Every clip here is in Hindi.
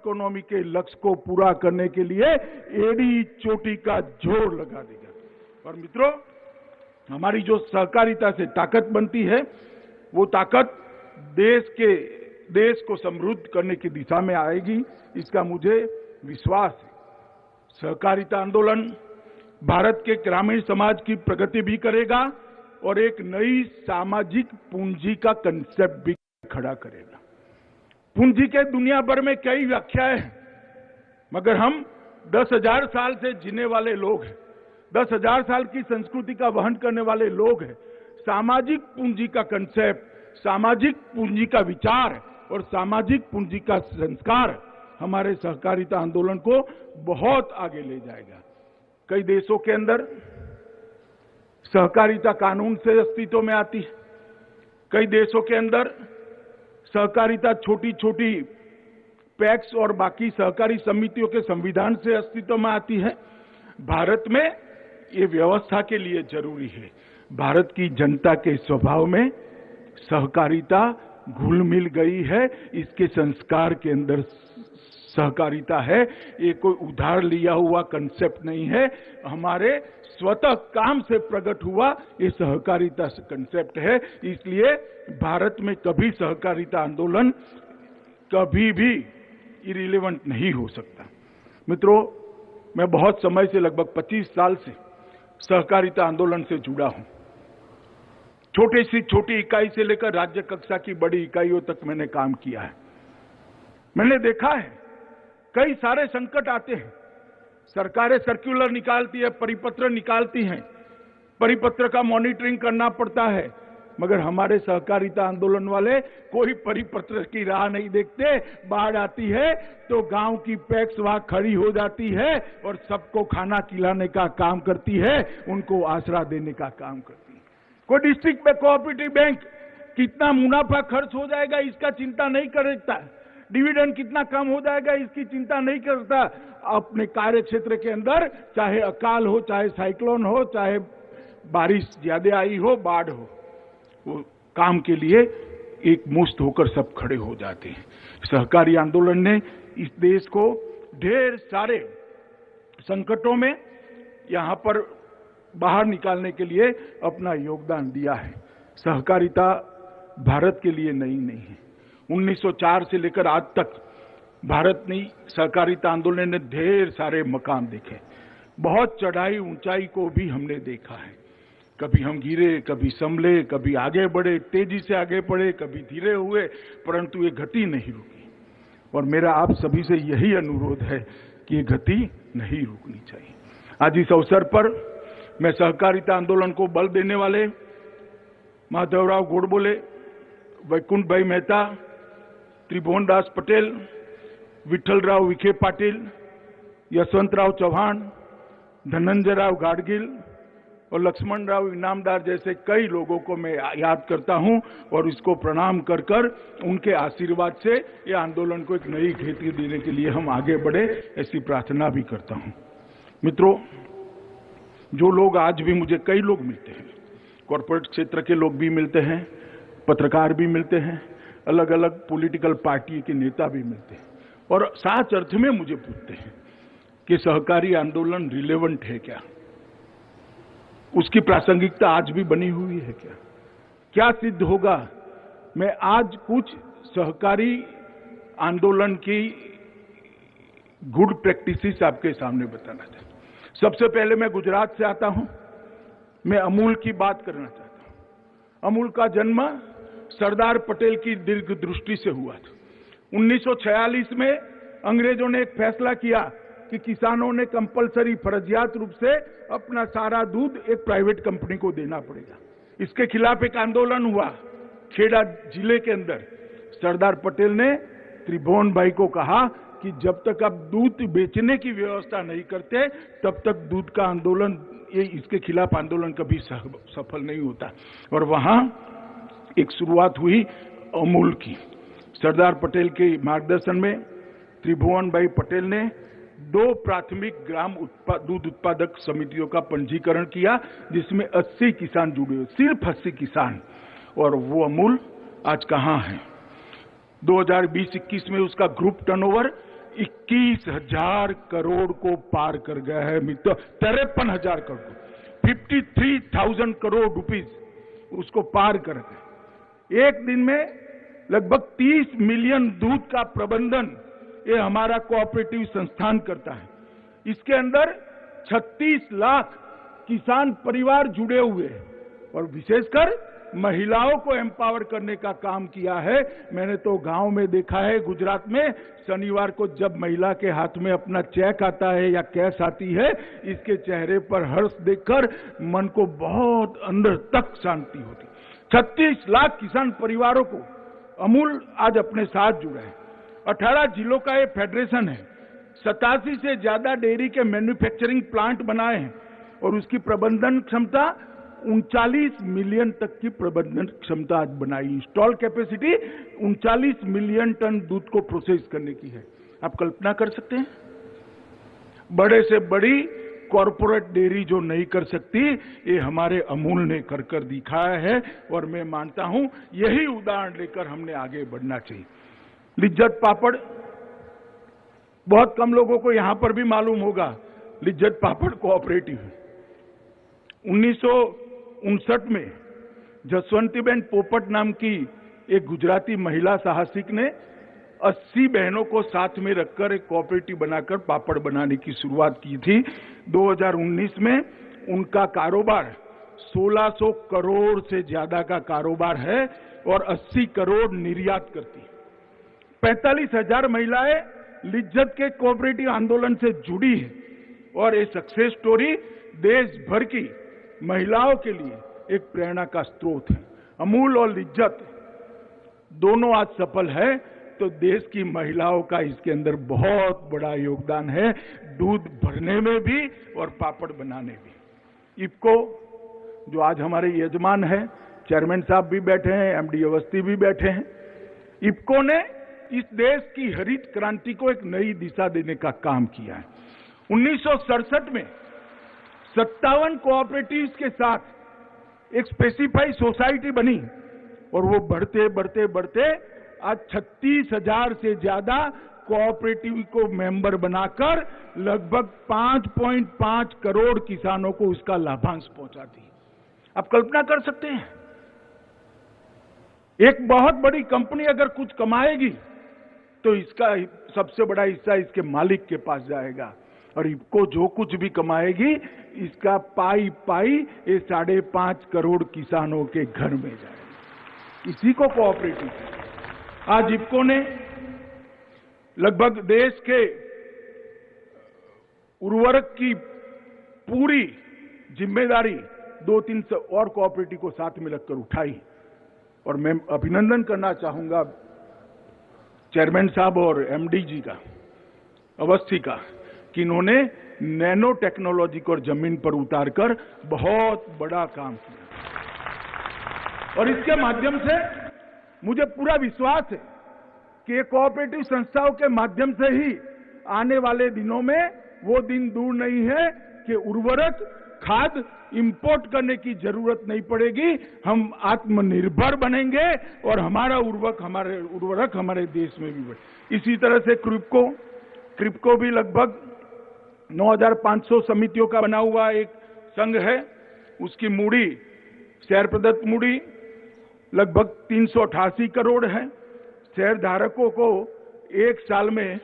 इकोनॉमी के लक्ष्य को पूरा करने के लिए एड़ी चोटी का जोर लगा देगा। और मित्रों, हमारी जो सहकारिता से ताकत बनती है, वो ताकत देश को समृद्ध करने की दिशा में आएगी, इसका मुझे विश्वास है। सहकारिता आंदोलन भारत के ग्रामीण समाज की प्रगति भी करेगा और एक नई सामाजिक पूंजी का कंसेप्ट भी खड़ा करेगा। पूंजी के दुनिया भर में कई व्याख्याएं हैं, मगर हम 10,000 साल से जीने वाले लोग हैं, 10,000 साल की संस्कृति का वहन करने वाले लोग हैं। सामाजिक पूंजी का कंसेप्ट, सामाजिक पूंजी का विचार और सामाजिक पूंजी का संस्कार हमारे सहकारिता आंदोलन को बहुत आगे ले जाएगा। कई देशों के अंदर सहकारिता कानून से अस्तित्व में आती है, कई देशों के अंदर सहकारिता छोटी छोटी पैक्स और बाकी सहकारी समितियों के संविधान से अस्तित्व में आती है। भारत में ये व्यवस्था के लिए जरूरी है। भारत की जनता के स्वभाव में सहकारिता घुल मिल गई है, इसके संस्कार के अंदर सहकारिता है। ये कोई उधार लिया हुआ कंसेप्ट नहीं है, हमारे स्वतः काम से प्रकट हुआ ये सहकारिता कंसेप्ट है। इसलिए भारत में कभी सहकारिता आंदोलन कभी भी इरिलेवेंट नहीं हो सकता। मित्रों, मैं बहुत समय से, लगभग 25 साल से सहकारिता आंदोलन से जुड़ा हूं। छोटी सी छोटी इकाई से लेकर राज्य कक्षा की बड़ी इकाइयों तक मैंने काम किया है। मैंने देखा है कई सारे संकट आते हैं, सरकारें सर्कुलर निकालती है, परिपत्र निकालती हैं, परिपत्र का मॉनिटरिंग करना पड़ता है, मगर हमारे सहकारिता आंदोलन वाले कोई परिपत्र की राह नहीं देखते। बाढ़ आती है तो गांव की पैक्स वहां खड़ी हो जाती है और सबको खाना खिलाने का काम करती है, उनको आसरा देने का काम करती है। कोई डिस्ट्रिक्ट में कोऑपरेटिव बैंक कितना मुनाफा खर्च हो जाएगा इसका चिंता नहीं करता, डिविडेंड कितना कम हो जाएगा इसकी चिंता नहीं करता। अपने कार्य क्षेत्र के अंदर चाहे अकाल हो, चाहे साइक्लोन हो, चाहे बारिश ज्यादा आई हो, बाढ़ हो, वो काम के लिए एक मुश्त होकर सब खड़े हो जाते हैं। सहकारी आंदोलन ने इस देश को ढेर सारे संकटों में यहां पर बाहर निकालने के लिए अपना योगदान दिया है। सहकारिता भारत के लिए नई नहीं है। 1904 से लेकर आज तक भारत ने सहकारिता आंदोलन ने ढेर सारे मकाम देखे, बहुत चढ़ाई ऊंचाई को भी हमने देखा है। कभी हम गिरे, कभी संभले, कभी आगे बढ़े, तेजी से आगे बढ़े, कभी धीरे हुए, परंतु ये गति नहीं रुकी। और मेरा आप सभी से यही अनुरोध है कि ये गति नहीं रुकनी चाहिए। आज इस अवसर पर मैं सहकारिता आंदोलन को बल देने वाले माधवराव गोडबोले, वैकुंठ भाई मेहता, त्रिभुवन दास पटेल, विठ्ठलराव विखे पाटिल, यशवंतराव चौहान, धनंजयराव गाडगिल और लक्ष्मणराव इनामदार जैसे कई लोगों को मैं याद करता हूं और इसको प्रणाम कर कर उनके आशीर्वाद से ये आंदोलन को एक नई गति देने के लिए हम आगे बढ़े, ऐसी प्रार्थना भी करता हूं। मित्रों, जो लोग आज भी मुझे, कई लोग मिलते हैं, कॉर्पोरेट क्षेत्र के लोग भी मिलते हैं, पत्रकार भी मिलते हैं, अलग अलग पॉलिटिकल पार्टी के नेता भी मिलते हैं और सच अर्थ में मुझे पूछते हैं कि सहकारी आंदोलन रिलेवेंट है क्या, उसकी प्रासंगिकता आज भी बनी हुई है क्या, क्या सिद्ध होगा। मैं आज कुछ सहकारी आंदोलन की गुड प्रैक्टिसेस आपके सामने बताना चाहता हूं। सबसे पहले मैं गुजरात से आता हूं, मैं अमूल की बात करना चाहता हूं। अमूल का जन्म सरदार पटेल की दीर्घ दृष्टि से हुआ था। 1946 में अंग्रेजों ने एक फैसला किया कि किसानों ने कंपलसरी फर्जियात रूप से अपना सारा दूध एक प्राइवेट कंपनी को देना पड़ेगा। इसके खिलाफ एक आंदोलन हुआ खेड़ा जिले के अंदर। सरदार पटेल ने त्रिभुवन भाई को कहा कि जब तक आप दूध बेचने की व्यवस्था नहीं करते तब तक दूध का आंदोलन, ये इसके खिलाफ आंदोलन कभी सफल नहीं होता। और वहां एक शुरुआत हुई अमूल की। सरदार पटेल के मार्गदर्शन में त्रिभुवन भाई पटेल ने 2 प्राथमिक ग्राम दूध उत्पादक समितियों का पंजीकरण किया, जिसमें 80 किसान जुड़े हुए, सिर्फ 80 किसान। और वो अमूल आज कहां है? 2020-21 में उसका ग्रुप टर्नओवर 21,000 करोड़ को पार कर गया है मित्र, 53,000 करोड़, 53,000 करोड़ रुपीस उसको पार कर गए। एक दिन में लगभग 30 मिलियन दूध का प्रबंधन ये हमारा कोऑपरेटिव संस्थान करता है। इसके अंदर 36 लाख किसान परिवार जुड़े हुए हैं और विशेषकर महिलाओं को एम्पावर करने का काम किया है। मैंने तो गांव में देखा है, गुजरात में शनिवार को जब महिला के हाथ में अपना चेक आता है या कैश आती है, इसके चेहरे पर हर्ष देखकर मन को बहुत अंदर तक शांति होती। 36 लाख किसान परिवारों को अमूल आज अपने साथ जुड़ा है। 18 जिलों का ये फेडरेशन है। 87 से ज्यादा डेयरी के मैन्युफैक्चरिंग प्लांट बनाए हैं और उसकी प्रबंधन क्षमता 39 मिलियन तक की प्रबंधन क्षमता आज बनाई। इंस्टॉल कैपेसिटी 39 मिलियन टन दूध को प्रोसेस करने की है। आप कल्पना कर सकते हैं, बड़े से बड़ी कॉरपोरेट डेयरी जो नहीं कर सकती, ये हमारे अमूल ने कर दिखाया है और मैं मानता हूं यही उदाहरण लेकर हमने आगे बढ़ना चाहिए। लिज्जत पापड़, बहुत कम लोगों को यहां पर भी मालूम होगा, लिज्जत पापड़ कोऑपरेटिव है। 1959 में जसवंतीबेन पोपट नाम की एक गुजराती महिला साहसिक ने 80 बहनों को साथ में रखकर एक कोऑपरेटिव बनाकर पापड़ बनाने की शुरुआत की थी। 2019 में उनका कारोबार 1600 करोड़ से ज्यादा का कारोबार है और 80 करोड़ निर्यात करती है। 45,000 महिलाएं लिज्जत के कोऑपरेटिव आंदोलन से जुड़ी है और ये सक्सेस स्टोरी देश भर की महिलाओं के लिए एक प्रेरणा का स्रोत है। अमूल और लिज्जत दोनों आज सफल है तो देश की महिलाओं का इसके अंदर बहुत बड़ा योगदान है, दूध भरने में भी और पापड़ बनाने में। इफको जो आज हमारे यजमान है, चेयरमैन साहब भी बैठे हैं, एमडी अवस्थी भी बैठे हैं। इफको ने इस देश की हरित क्रांति को एक नई दिशा देने का काम किया है। 1967 में 57 कोऑपरेटिव्स के साथ एक स्पेसिफाइड सोसाइटी बनी और वो बढ़ते बढ़ते बढ़ते आज 36,000 से ज्यादा कोऑपरेटिव को मेंबर बनाकर लगभग 5.5 करोड़ किसानों को उसका लाभांश पहुंचाती है। आप कल्पना कर सकते हैं, एक बहुत बड़ी कंपनी अगर कुछ कमाएगी तो इसका सबसे बड़ा हिस्सा इसके मालिक के पास जाएगा और इफको जो कुछ भी कमाएगी इसका पाई पाई ये 5.5 करोड़ किसानों के घर में जाएगा। इसी को कोऑपरेटिव। आज इफको ने लगभग देश के उर्वरक की पूरी जिम्मेदारी 2-3 और कोऑपरेटिव को साथ में लगकर उठाई और मैं अभिनंदन करना चाहूंगा चेयरमैन साहब और एमडी जी का, अवस्थी का, कि इन्होंने नैनो टेक्नोलॉजी को जमीन पर उतारकर बहुत बड़ा काम किया और इसके माध्यम से मुझे पूरा विश्वास है कि ये कोऑपरेटिव संस्थाओं के माध्यम से ही आने वाले दिनों में वो दिन दूर नहीं है कि उर्वरक खाद इंपोर्ट करने की जरूरत नहीं पड़ेगी। हम आत्मनिर्भर बनेंगे और हमारा उर्वरक हमारे देश में भी बढ़े। इसी तरह से क्रिप्को भी लगभग 9,500 समितियों का बना हुआ एक संघ है। उसकी मूड़ी, शेयर प्रदत्त मूड़ी लगभग 388 करोड़ है। शेयर धारकों को एक साल में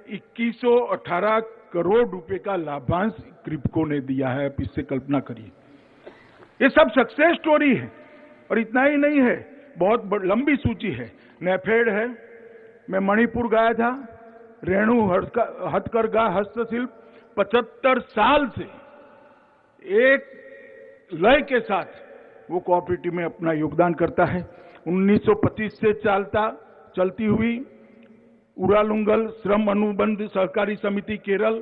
2118 करोड़ रुपए का लाभांश क्रिप्को ने दिया है। आप इससे कल्पना करिए, ये सब सक्सेस स्टोरी है। और इतना ही नहीं है, बहुत लंबी सूची है। नेफेड है, मैं मणिपुर गया था, रेणु हथकरघा हस्तशिल्प 75 साल से एक लय के साथ वो कोऑपरेटिव में अपना योगदान करता है। 1925 से चलती हुई उरालुंगल श्रम अनुबंध सहकारी समिति केरल,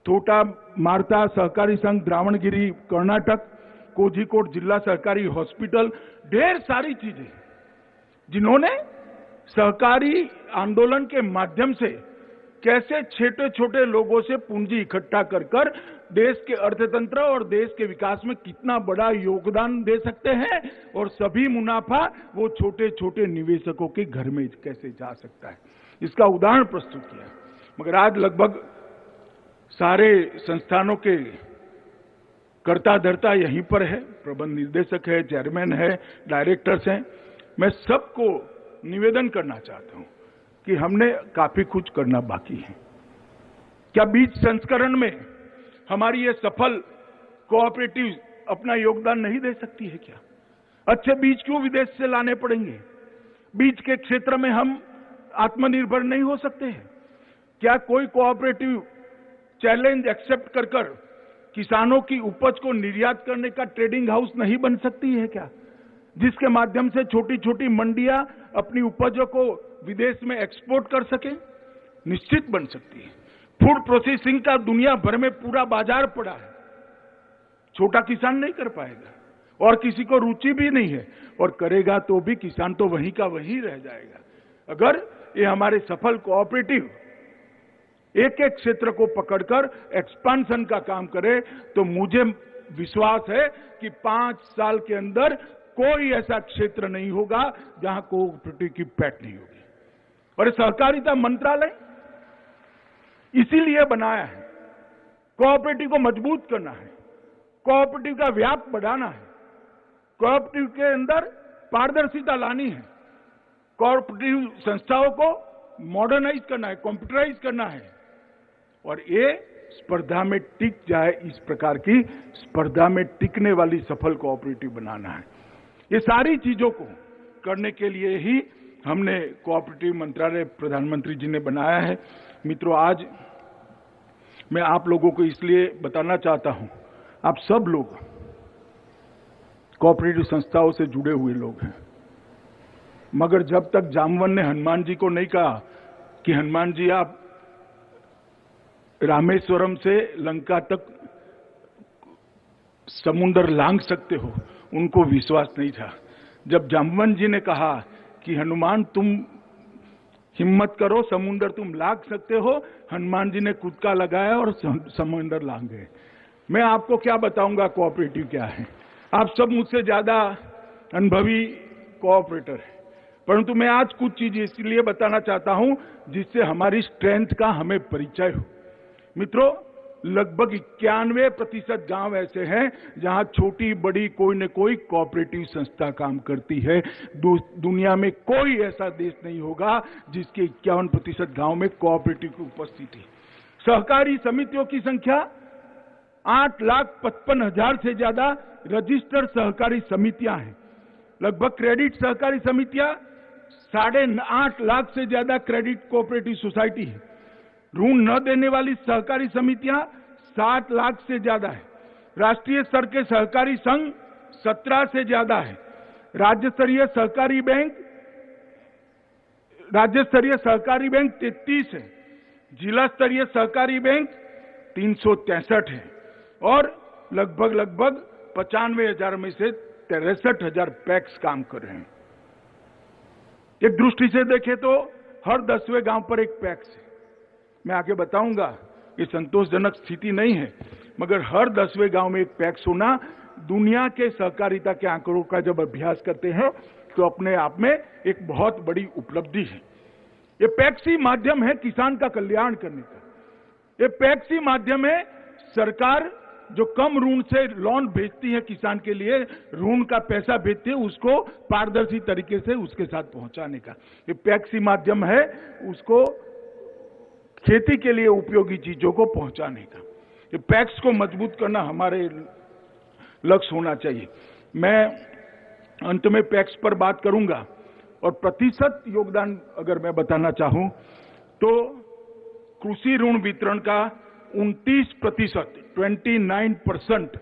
थोटा मार्ता सहकारी संघ द्रावणगिरी कर्नाटक, कोझिकोड जिला सहकारी हॉस्पिटल, ढेर सारी चीजें जिन्होंने सहकारी आंदोलन के माध्यम से कैसे छोटे छोटे लोगों से पूंजी इकट्ठा कर देश के अर्थतंत्र और देश के विकास में कितना बड़ा योगदान दे सकते हैं और सभी मुनाफा वो छोटे छोटे निवेशकों के घर में कैसे जा सकता है, इसका उदाहरण प्रस्तुत किया। मगर आज लगभग सारे संस्थानों के कर्ता धर्ता यहीं पर है, प्रबंध निदेशक है, चेयरमैन है, डायरेक्टर्स हैं। मैं सबको निवेदन करना चाहता हूं कि हमने काफी कुछ करना बाकी है। क्या बीज संस्करण में हमारी ये सफल कोऑपरेटिव अपना योगदान नहीं दे सकती है क्या? अच्छे बीज क्यों विदेश से लाने पड़ेंगे? बीज के क्षेत्र में हम आत्मनिर्भर नहीं हो सकते हैं क्या? कोई कोऑपरेटिव चैलेंज एक्सेप्ट कर कर किसानों की उपज को निर्यात करने का ट्रेडिंग हाउस नहीं बन सकती है क्या? जिसके माध्यम से छोटी छोटी मंडियां अपनी उपजों को विदेश में एक्सपोर्ट कर सके? निश्चित बन सकती है। फूड प्रोसेसिंग का दुनिया भर में पूरा बाजार पड़ा है, छोटा किसान नहीं कर पाएगा और किसी को रुचि भी नहीं है, और करेगा तो भी किसान तो वहीं का वहीं रह जाएगा। अगर ये हमारे सफल कोऑपरेटिव एक एक क्षेत्र को पकड़कर एक्सपांशन का काम करे तो मुझे विश्वास है कि 5 साल के अंदर कोई ऐसा क्षेत्र नहीं होगा जहां कोऑपरेटिव की पैठ नहीं होगी। और सहकारिता मंत्रालय इसीलिए बनाया है, कोऑपरेटिव को मजबूत करना है, कोऑपरेटिव का व्याप बढ़ाना है, कोऑपरेटिव के अंदर पारदर्शिता लानी है, कोऑपरेटिव संस्थाओं को मॉडर्नाइज करना है, कंप्यूटराइज करना है, और ये स्पर्धा में टिक जाए, इस प्रकार की स्पर्धा में टिकने वाली सफल कोऑपरेटिव बनाना है। ये सारी चीजों को करने के लिए ही हमने कोऑपरेटिव मंत्रालय प्रधानमंत्री जी ने बनाया है। मित्रों, आज मैं आप लोगों को इसलिए बताना चाहता हूं, आप सब लोग कोऑपरेटिव संस्थाओं से जुड़े हुए लोग हैं, मगर जब तक जामवन ने हनुमान जी को नहीं कहा कि हनुमान जी आप रामेश्वरम से लंका तक समुद्र लांघ सकते हो, उनको विश्वास नहीं था। जब जामवन जी ने कहा कि हनुमान तुम हिम्मत करो, समुद्र तुम लांघ सकते हो, हनुमान जी ने कूदका लगाया और समुद्र लांघ गए। मैं आपको क्या बताऊंगा कोऑपरेटिव क्या है? आप सब मुझसे ज्यादा अनुभवी कोऑपरेटर है, परंतु मैं आज कुछ चीजें इसलिए बताना चाहता हूं जिससे हमारी स्ट्रेंथ का हमें परिचय हो। मित्रों, लगभग 91% गांव ऐसे हैं जहां छोटी बड़ी कोई न कोई कोऑपरेटिव संस्था काम करती है। दुनिया में कोई ऐसा देश नहीं होगा जिसके 51% गांव में कोऑपरेटिव की उपस्थिति। सहकारी समितियों की संख्या 8,55,000 से ज्यादा रजिस्टर्ड सहकारी समितियां हैं। लगभग क्रेडिट सहकारी समितियां 8.5 लाख से ज्यादा क्रेडिट कोऑपरेटिव सोसाइटी है। ऋण न देने वाली सहकारी समितियां 7 लाख से ज्यादा है। राष्ट्रीय स्तर के सहकारी संघ 17 से ज्यादा है। राज्य स्तरीय सहकारी बैंक 33 है। जिला स्तरीय सहकारी बैंक 363 है, और लगभग 95,000 में से 63,000 पैक्स काम कर रहे हैं। एक दृष्टि से देखें तो हर 10वें गांव पर एक पैक्स है। मैं आगे बताऊंगा, ये संतोषजनक स्थिति नहीं है, मगर हर 10वें गांव में एक पैक्स होना दुनिया के सहकारिता के आंकड़ों का जब अभ्यास करते हैं तो अपने आप में एक बहुत बड़ी उपलब्धि है। ये पैक्स ही माध्यम है किसान का कल्याण करने का। ये पैक्स ही माध्यम है सरकार जो कम ऋण से लोन भेजती है किसान के लिए, ऋण का पैसा भेजती है, उसको पारदर्शी तरीके से उसके साथ पहुंचाने का। ये पैक्स ही माध्यम है उसको खेती के लिए उपयोगी चीजों को पहुंचाने का। ये पैक्स को मजबूत करना हमारे लक्ष्य होना चाहिए। मैं अंत में पैक्स पर बात करूंगा, और प्रतिशत योगदान अगर मैं बताना चाहूं तो कृषि ऋण वितरण का 29%, 29%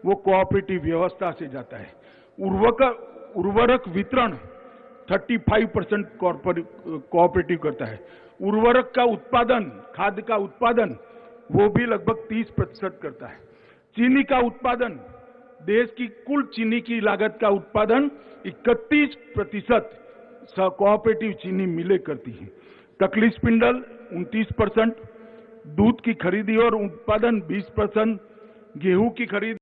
वो कोऑपरेटिव व्यवस्था से जाता है। उर्वरक वितरण 35% कोऑपरेटिव करता है। उर्वरक का उत्पादन, खाद का उत्पादन, वो भी लगभग 30% करता है। चीनी का उत्पादन, देश की कुल चीनी की लागत का उत्पादन 31% कोऑपरेटिव चीनी मिलें करती है। तकली स्पिंडल 29%, दूध की खरीदी और उत्पादन 20%, गेहूं की खरीदी